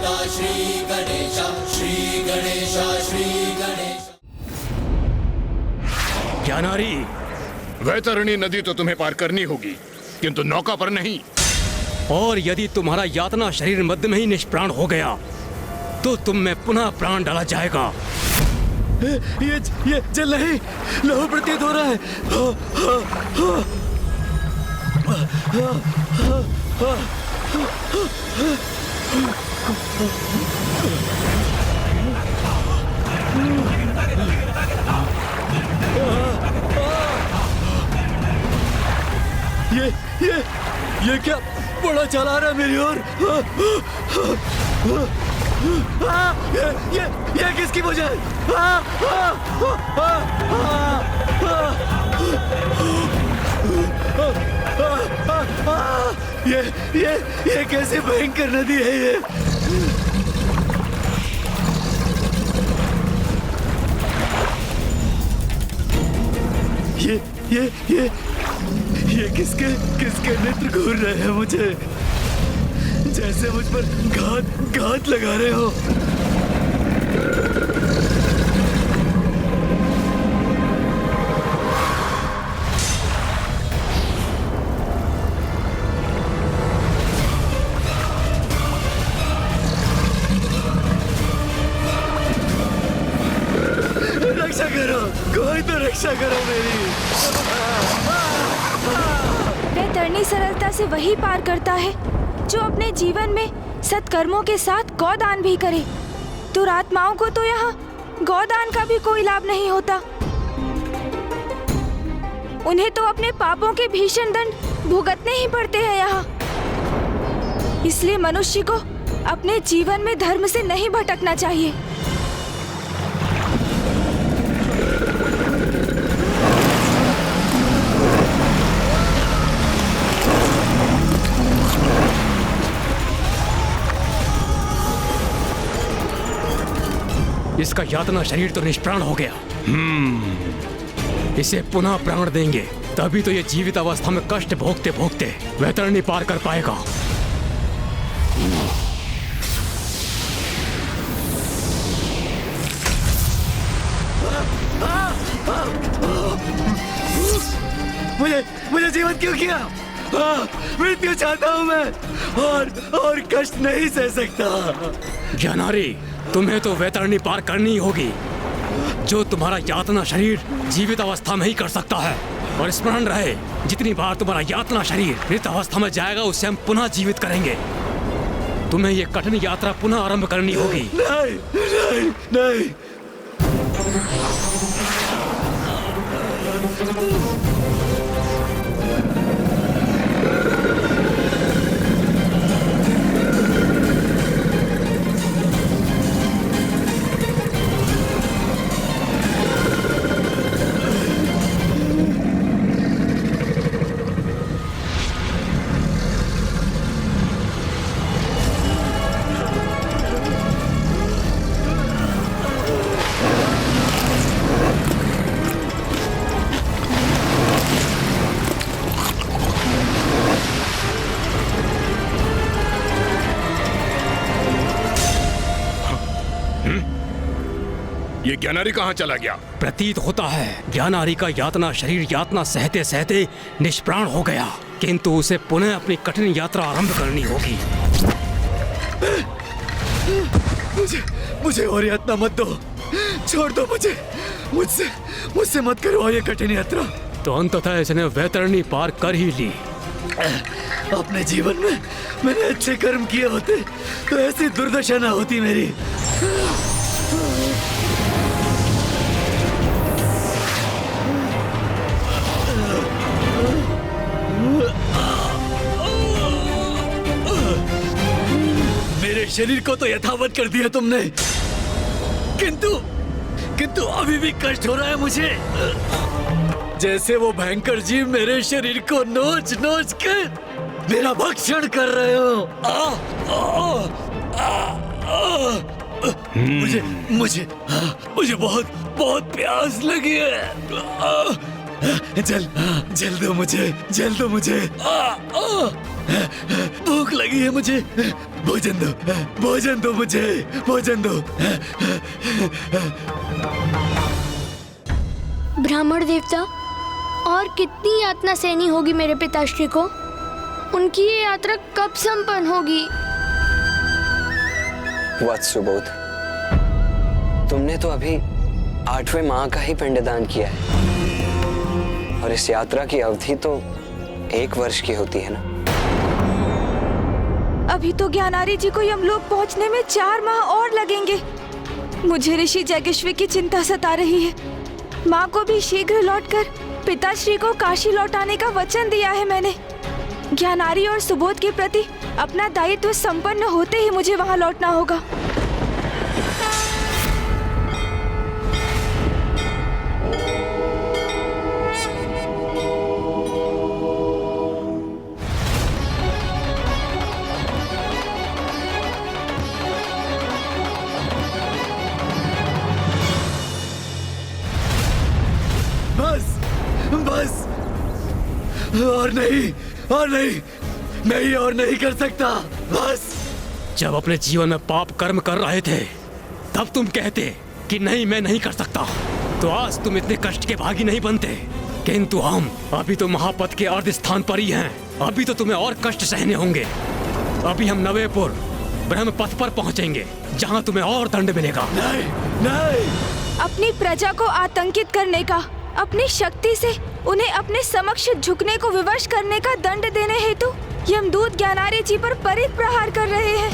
श्री गणेश, श्री गणेश, श्री गणेश। ज्ञानारी, वैतरणी नदी तो तुम्हें पार करनी होगी, किंतु नौका पर नहीं। और यदि तुम्हारा यातना शरीर मध्य में ही निष्प्राण हो गया तो तुम में पुनः प्राण डाला जाएगा। ये जल नहीं, लहू प्रतीत हो रहा है। ये क्या बड़ा चला रहा है मेरी ओर। ये किसकी वजह है? ये कैसे भयंकर नदी है ये? ये किसके नेत्र घूर रहे हैं मुझे, जैसे मुझ पर घात लगा रहे हो। रक्षा करो, कोई तो रक्षा करो मेरी। वैतरणी सरलता से वही पार करता है जो अपने जीवन में सत्कर्मों के साथ गौदान भी करे। दुरात्माओं को तो यहाँ गौदान का भी कोई लाभ नहीं होता। उन्हें तो अपने पापों के भीषण दंड भुगतने ही पड़ते हैं यहाँ। इसलिए मनुष्य को अपने जीवन में धर्म से नहीं भटकना चाहिए। इसका यातना शरीर तो निष्प्राण हो गया। इसे पुनः प्राण देंगे, तभी तो ये जीवित अवस्था में कष्ट भोगते भोगते वैतरणी पार कर पाएगा। मुझे जीवन क्यों किया? मृत्यु चाहता हूँ मैं, और कष्ट नहीं सह सकता। ज्ञानारी, तुम्हें तो वैतरणी पार करनी होगी, जो तुम्हारा यातना शरीर जीवित अवस्था में ही कर सकता है। और स्मरण रहे, जितनी बार तुम्हारा यातना शरीर मृत अवस्था में जाएगा उसे हम पुनः जीवित करेंगे। तुम्हें ये कठिन यात्रा पुनः आरंभ करनी होगी। नहीं, नहीं, नहीं। ये ज्ञानारी कहाँ चला गया? प्रतीत होता है ज्ञानारी का यातना शरीर यातना सहते सहते निष्प्राण हो गया, किंतु उसे पुनः अपनी कठिन यात्रा आरंभ करनी होगी। मुझे और यातना मत दो, छोड़ दो मुझे, मुझसे मत करो ये कठिन यात्रा। तो अंततः इसने वैतरणी पार कर ही ली। अपने जीवन में मैंने अच्छे कर्म किए होते तो ऐसी दुर्दशा ना होती मेरी। मेरे शरीर को तो यथावत कर दिया तुमने, किंतु अभी भी कष्ट हो रहा है मुझे, जैसे वो भयंकर जीव मेरे शरीर को नोच नोच कर मेरा भक्षण कर रहे हो। मुझे बहुत प्यास लगी है। जल दो मुझे। भूख लगी है मुझे, भोजन दो मुझे, भोजन दो। ब्राह्मण देवता, और कितनी यातना सहनी होगी मेरे पिताश्री को? उनकी ये यात्रा कब संपन्न होगी? वत्स सुबोध, तुमने तो अभी 8वें माह का ही पिंडदान किया है और इस यात्रा की अवधि तो 1 वर्ष की होती है ना। अभी तो ज्ञानारी जी को यमलोक पहुंचने में 4 माह और लगेंगे। मुझे ऋषि जैगेश्वी की चिंता सता रही है। माँ को भी शीघ्र लौटकर पिताश्री को काशी लौटाने का वचन दिया है मैंने। ज्ञानारी और सुबोध के प्रति अपना दायित्व संपन्न होते ही मुझे वहाँ लौटना होगा। बस और नहीं, मैं ये और नहीं कर सकता। बस। जब अपने जीवन में पाप कर्म कर रहे थे तब तुम कहते कि नहीं, मैं नहीं कर सकता, तो आज तुम इतने कष्ट के भागी नहीं बनते। किंतु हम अभी तो महापथ के अर्ध स्थान पर ही हैं। अभी तो तुम्हें और कष्ट सहने होंगे। अभी हम नवेपुर ब्रह्मपथ पर पहुंचेंगे, जहां तुम्हें और दंड मिलेगा। नहीं। अपनी प्रजा को आतंकित करने का, अपनी शक्ति से उन्हें अपने समक्ष झुकने को विवश करने का दंड देने हेतु यमदूत ज्ञानारी जी पर परित प्रहार कर रहे हैं।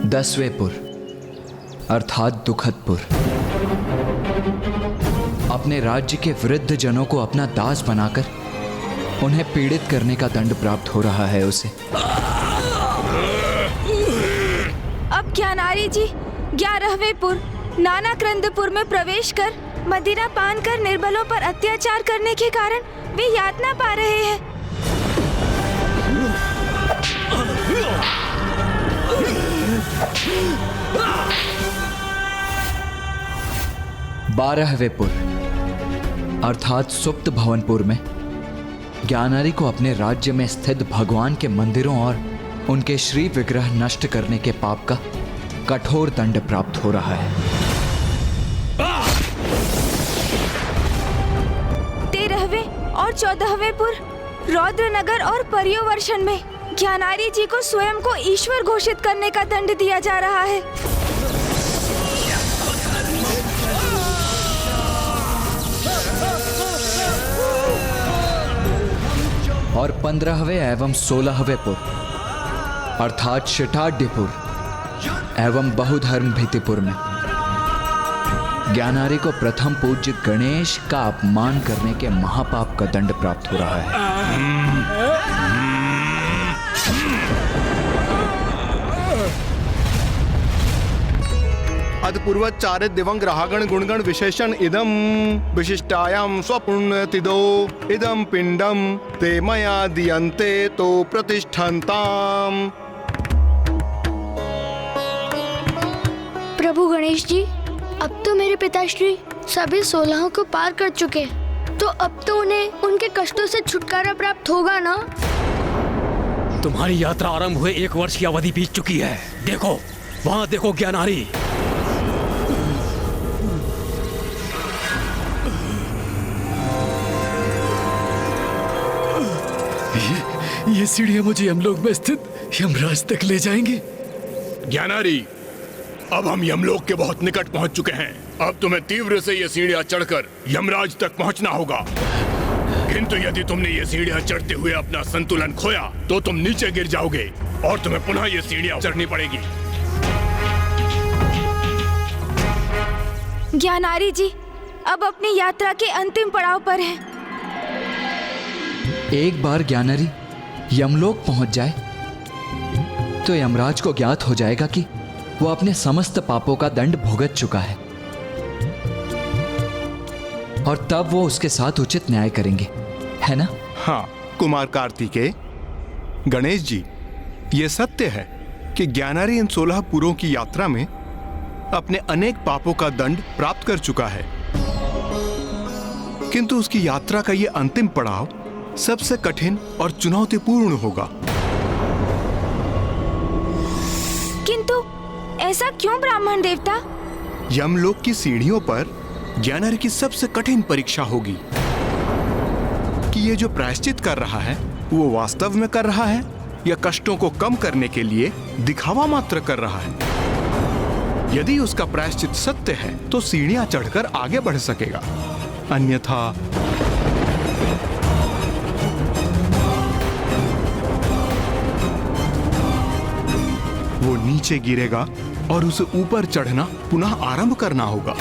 दसवेपुर अर्थात दुखदपुर। अपने राज्य के वृद्ध जनों को अपना दास बनाकर उन्हें पीड़ित करने का दंड प्राप्त हो रहा है उसे। अब ज्ञानारी जी 11वें नानाक्रंदपुर में प्रवेश कर मदिरा पान कर निर्बलों पर अत्याचार करने के कारण वे यातना पा रहे हैं। 12वें अर्थात सुप्त भवनपुर में ज्ञानारी को अपने राज्य में स्थित भगवान के मंदिरों और उनके श्री विग्रह नष्ट करने के पाप का कठोर दंड प्राप्त हो रहा है। 13वें और 14वें रौद्रनगर और पर्योवर्षण में ज्ञानारी जी को स्वयं को ईश्वर घोषित करने का दंड दिया जा रहा है। और 15वें एवं 16वें अर्थात शिटाड्यपुर एवं बहुधर्म भीतिपुर में ज्ञानारी को प्रथम पूज्य गणेश का अपमान करने के महापाप का दंड प्राप्त हो रहा है। अदपूर्वचारित दिवंग ग्राहगण गुणगण विशेषण इदम विशिष्टायाम स्वपुण्यतिदो इदम पिंडम ते मया दियन्ते तो प्रतिष्ठन्ताम। प्रभु गणेश जी, अब तो मेरे पिताश्री सभी 16 को पार कर चुके, तो अब तो उन्हें उनके कष्टों से छुटकारा प्राप्त होगा ना? तुम्हारी यात्रा आरंभ हुए 1 वर्ष की अवधि बीत चुकी है। देखो, वहाँ देखो ज्ञानारी। ये सीढ़ियां मुझे यमलोक में स्थित यमराज तक ले जाएंगी। ज्ञानारी, अब हम यमलोक के बहुत निकट पहुंच चुके हैं। अब तुम्हें तीव्र से ये सीढ़ियां चढ़कर यमराज तक पहुंचना होगा। किंतु यदि तुमने ये सीढ़ियां चढ़ते हुए अपना संतुलन खोया तो तुम नीचे गिर जाओगे और तुम्हें पुनः ये सीढ़ियां चढ़नी पड़ेगी। ज्ञानारी जी अब अपनी यात्रा के अंतिम पड़ाव पर हैं। एक बार ज्ञानारी यमलोक पहुंच जाए तो यमराज को ज्ञात हो जाएगा कि वो अपने समस्त पापों का दंड भुगत चुका है और तब वो उसके साथ उचित न्याय करेंगे, है ना? हाँ कुमार कार्तिकेय, गणेश जी, ये सत्य है कि ज्ञानारी इन 16 पुरों की यात्रा में अपने अनेक पापों का दंड प्राप्त कर चुका है, किंतु उसकी यात्रा का ये अंतिम पड़ाव सबसे कठिन और चुनौतीपूर्ण होगा। किंतु ऐसा क्यों ब्राह्मण देवता? यमलोक की सीढ़ियों पर ज्ञानारी की सबसे कठिन परीक्षा होगी कि ये जो प्रायश्चित कर रहा है वो वास्तव में कर रहा है या कष्टों को कम करने के लिए दिखावा मात्र कर रहा है। यदि उसका प्रायश्चित सत्य है तो सीढ़ियां चढ़कर आगे बढ़ सकेगा, अन्यथा वो नीचे गिरेगा और उसे ऊपर चढ़ना पुनः आरंभ करना होगा।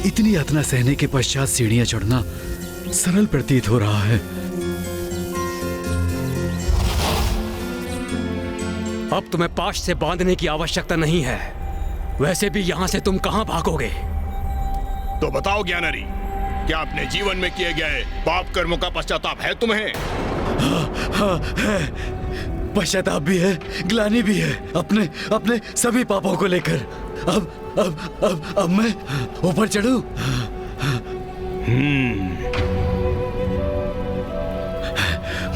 इतनी यातना सहने के पश्चात सीढ़ियां चढ़ना सरल प्रतीत हो रहा है। अब तुम्हें पाश से बांधने की आवश्यकता नहीं है। वैसे भी यहाँ से तुम कहाँ भागोगे? तो बताओ ज्ञानारी, क्या अपने जीवन में किए गए पाप कर्मों का पश्चाताप है तुम्हें? हाँ है, पश्चाताप भी है, ग्लानि भी है अपने अपने सभी पापों को लेकर। अब मैं ऊपर चढ़ूं?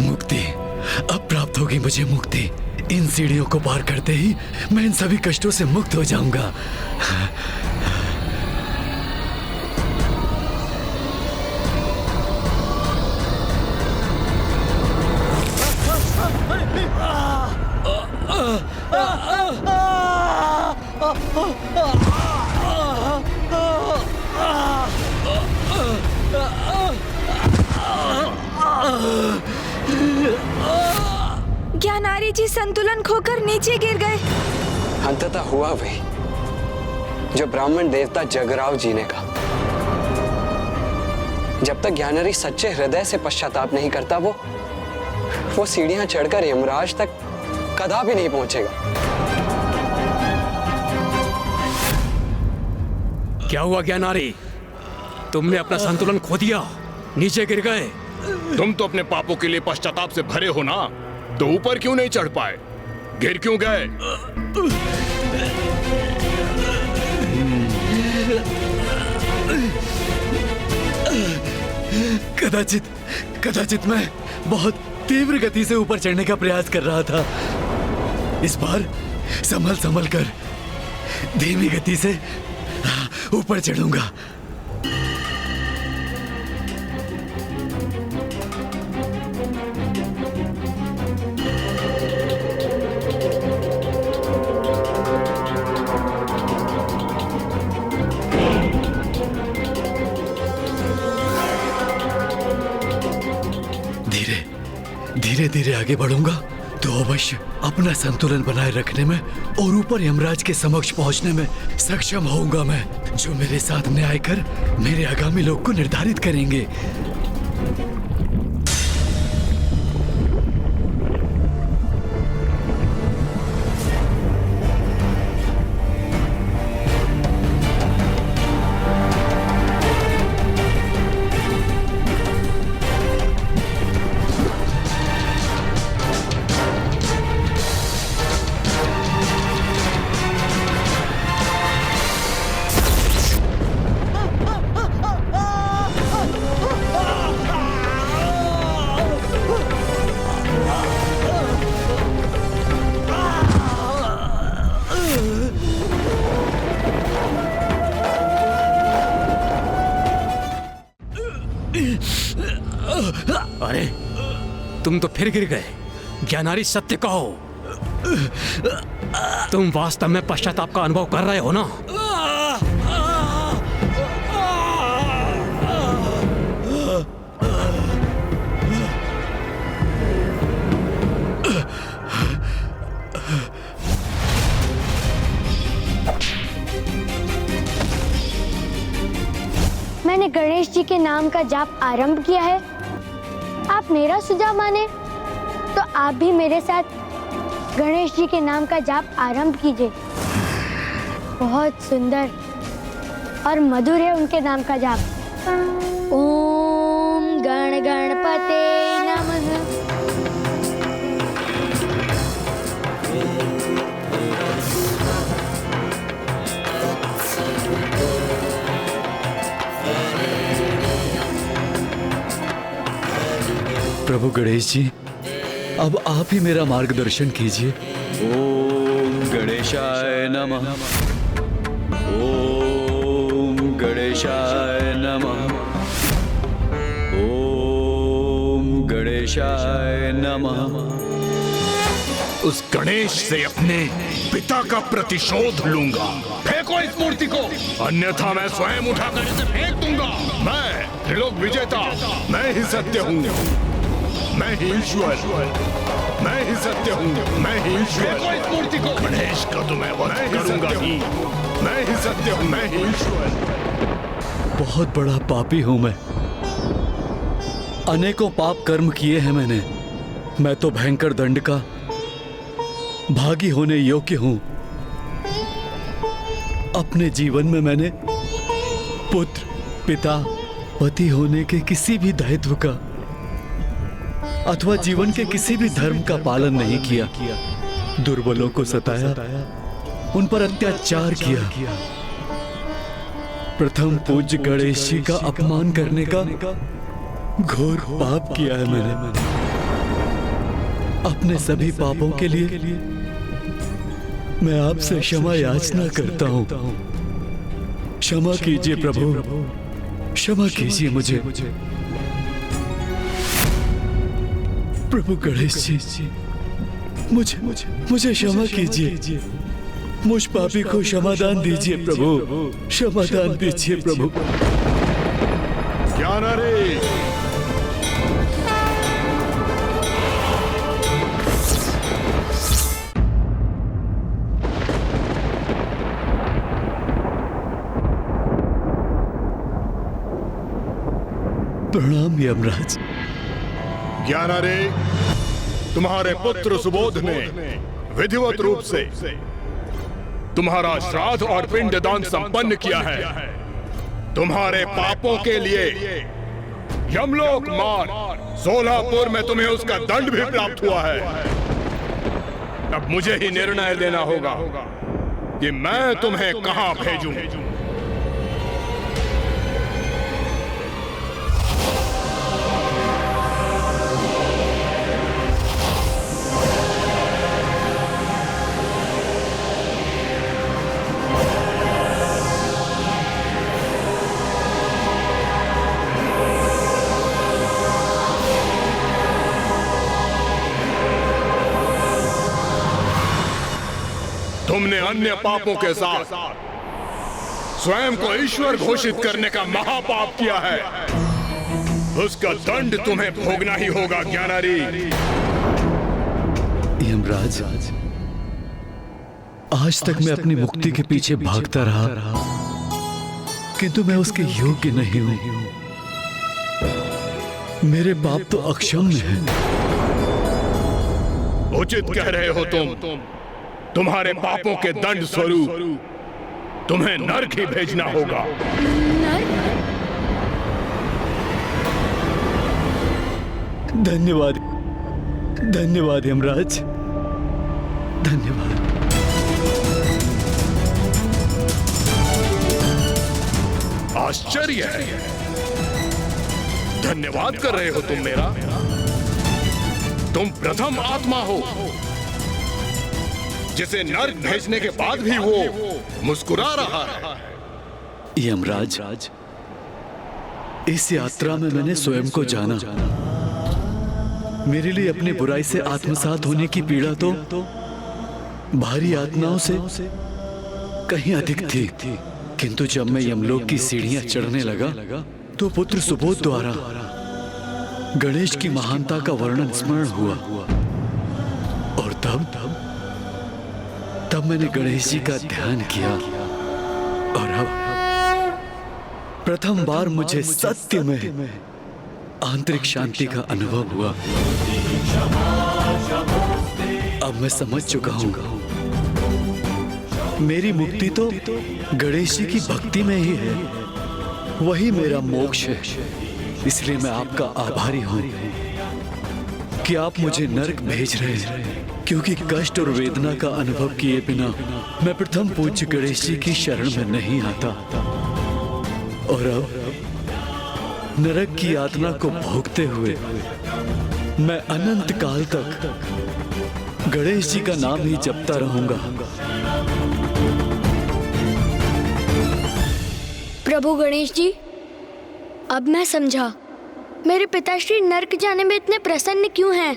मुक्ति अब प्राप्त होगी मुझे, मुक्ति। इन सीढ़ियों को पार करते ही मैं इन सभी कष्टों से मुक्त हो जाऊंगा। ज्ञानारी जी संतुलन खोकर नीचे गिर गए। अंततः हुआ वही जो ब्राह्मण देवता जगराव जी ने कहा। जब तक ज्ञानारी सच्चे हृदय से पश्चाताप नहीं करता वो सीढ़ियां चढ़कर यमराज तक कदापि नहीं पहुंचेगा। क्या हुआ ज्ञानारी? तुमने अपना संतुलन खो दिया, नीचे गिर गए। तुम तो अपने पापों के लिए पश्चाताप से भरे हो ना, तो ऊपर क्यों नहीं चढ़ पाए? गिर क्यों गए? कदाचित मैं बहुत तीव्र गति से ऊपर चढ़ने का प्रयास कर रहा था। इस बार संभल कर धीमी गति से ऊपर चढ़ूंगा। धीरे धीरे आगे बढ़ूंगा तो अवश्य अपना संतुलन बनाए रखने में और ऊपर यमराज के समक्ष पहुंचने में सक्षम होऊंगा मैं, जो मेरे साथ न्याय कर मेरे आगामी लोक को निर्धारित करेंगे। अरे तुम तो फिर गिर गए। ज्ञानारी सत्य कहो, तुम वास्तव में पश्चाताप का अनुभव कर रहे हो ना? मैंने गणेश जी के नाम का जाप आरंभ किया है। आप मेरा सुझाव माने तो आप भी मेरे साथ गणेश जी के नाम का जाप आरंभ कीजिए। बहुत सुंदर, और मधुर है उनके नाम का जाप। ओम गण गणपते नमः। प्रभु गणेश जी, अब आप ही मेरा मार्गदर्शन कीजिए। ओम गणेशाय नमः। ओम गणेशाय नमः। ओम गणेशाय नमः। उस गणेश से अपने पिता का प्रतिशोध लूंगा। फेंको इस मूर्ति को, अन्यथा मैं स्वयं उठाकर इसे फेंक दूंगा। मैं त्रिलोक विजेता, मैं ही सत्य हूँ, मैं ही ईश्वर, मैं ही सत्य हूँ, मैं ही ईश्वर। फेंको इस मूर्ति को। गणेश का तो मैं वध करूंगा ही, मैं ही सत्य हूँ, मैं ही ईश्वर। बहुत बड़ा पापी हूं मैं, अनेकों पाप कर्म किए हैं मैंने। मैं तो भयंकर दंड का भागी होने योग्य हूं। अपने जीवन में मैंने पुत्र, पिता, पति होने के किसी भी दायित्व का अथवा जीवन के किसी भी धर्म का पालन नहीं किया। दुर्बलों को सताया, उन पर अत्याचार किया। प्रथम पूज्य गणेश जी का अपमान करने का घोर पाप किया है मैंने। अपने सभी पापों के लिए मैं आपसे क्षमा याचना करता हूं। क्षमा कीजिए प्रभु, क्षमा कीजिए मुझे। प्रभु गणेश जी, मुझे क्षमा कीजिए। मुझ पापी को क्षमादान दीजिए प्रभु, क्षमादान दीजिए प्रभु। ज्ञानारी, प्रणाम यमराज। ज्ञानारे, तुम्हारे पुत्र सुबोध ने विधिवत रूप से तुम्हारा श्राद्ध और पिंडदान संपन्न किया है। तुम्हारे पापों के लिए यमलोक मार्ग सोलापुर में तुम्हें उसका दंड भी प्राप्त हुआ है। अब मुझे ही निर्णय लेना होगा कि मैं तुम्हें कहां भेजूं। तुमने अन्य पापों के साथ स्वयं को ईश्वर घोषित करने का महापाप किया है। उसका दंड तुम्हें भोगना ही होगा ज्ञानारी। यमराज, आज तक मैं अपनी मुक्ति के पीछे भागता रहा, किंतु मैं उसके योग्य नहीं हूं। मेरे पाप तो अक्षम्य हैं। उचित कह रहे हो तुम। तुम्हारे पापों के दंड स्वरूप तुम्हें नरक ही भेजना होगा। धन्यवाद, धन्यवाद यमराज, धन्यवाद। आश्चर्य है, धन्यवाद कर रहे हो तुम मेरा। तुम प्रथम आत्मा हो जिसे नर्क भेजने के बाद भी वो मुस्कुरा रहा है। यमराज, इस यात्रा में मैंने स्वयं को जाना। मेरे लिए अपनी बुराई से आत्मसात होने की पीड़ा तो भारी आत्माओं से कहीं अधिक थी। किंतु जब मैं यमलोक की सीढ़ियां चढ़ने लगा तो पुत्र सुबोध द्वारा गणेश की महानता का वर्णन स्मरण हुआ। और तब मैंने गणेश जी का ध्यान किया और अब प्रथम बार मुझे सत्य में आंतरिक शांति का अनुभव हुआ। अब मैं समझ चुका हूं मेरी मुक्ति तो गणेश जी की भक्ति में ही है। वही मेरा मोक्ष है। इसलिए मैं आपका आभारी हूँ कि आप मुझे नरक भेज रहे हैं, क्योंकि कष्ट और वेदना का अनुभव किए बिना मैं प्रथम पूज्य गणेश जी की शरण में नहीं आता। और अब नरक की यातना को भोगते हुए मैं अनंत काल तक गणेश जी का नाम ही जपता रहूंगा। प्रभु गणेश जी, अब मैं समझा मेरे पिताश्री नर्क जाने में इतने प्रसन्न क्यों हैं।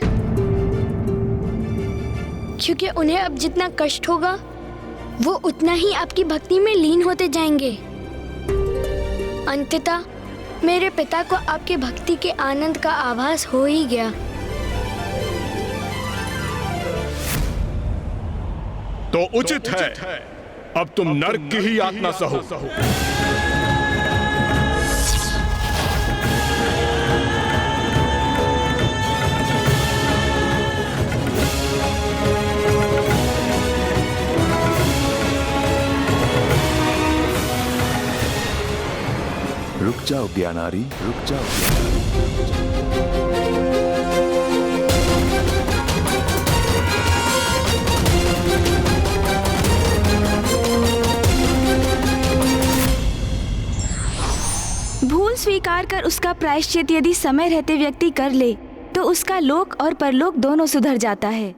क्योंकि उन्हें अब जितना कष्ट होगा वो उतना ही आपकी भक्ति में लीन होते जाएंगे। अंततः मेरे पिता को आपकी भक्ति के आनंद का आभास हो ही गया। तो उचित है अब तुम नर्क की ही यातना सहो। रुक जाओ ज्ञानारी, रुक जाओ। भूल स्वीकार कर उसका प्रायश्चित यदि समय रहते व्यक्ति कर ले तो उसका लोक और परलोक दोनों सुधर जाता है।